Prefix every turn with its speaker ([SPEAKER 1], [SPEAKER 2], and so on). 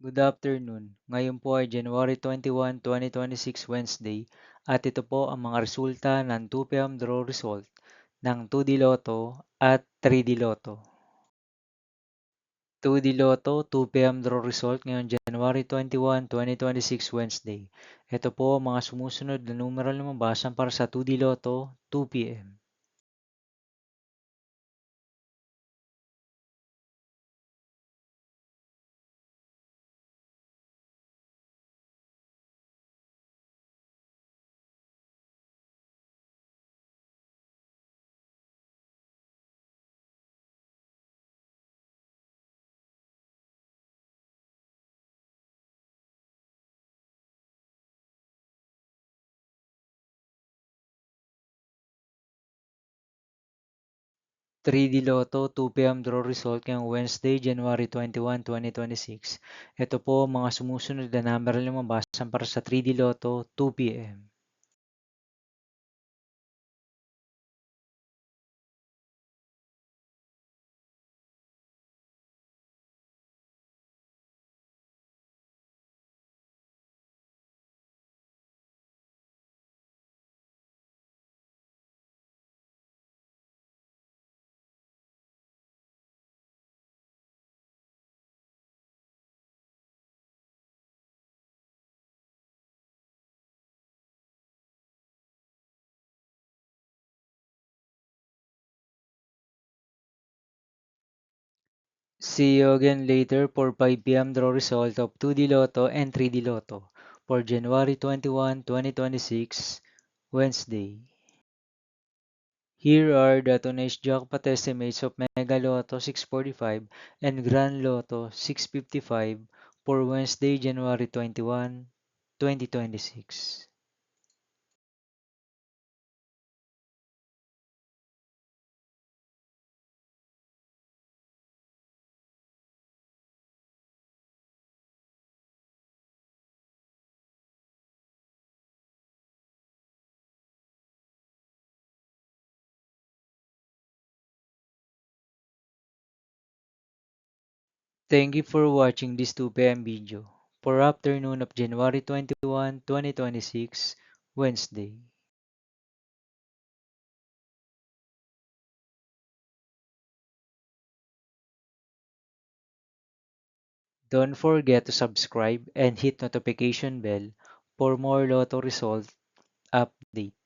[SPEAKER 1] Good afternoon. Ngayon po ay January 21, 2026 Wednesday at ito po ang mga resulta ng 2 PM draw result ng 2D Lotto at 3D Lotto. 2D Lotto 2 PM draw result ngayong January 21, 2026 Wednesday. Ito po ang mga sumusunod na numeral na mabasan para sa 2D Lotto 2 PM. 3D Lotto 2 PM draw result ngayong Wednesday, January 21, 2026. Ito po ang mga sumusunod na numeral na mabasan para sa 3D Lotto 2 PM. See you again later for 5 PM draw result of 2D Lotto and 3D Lotto for January 21, 2026, Wednesday. Here are the today's jackpot estimates of Mega Lotto 645 and Grand Lotto 655 for Wednesday, January 21, 2026. Thank you for watching this 2 PM video for afternoon of January 21, 2026, Wednesday. Don't forget to subscribe and hit notification bell for more Lotto result update.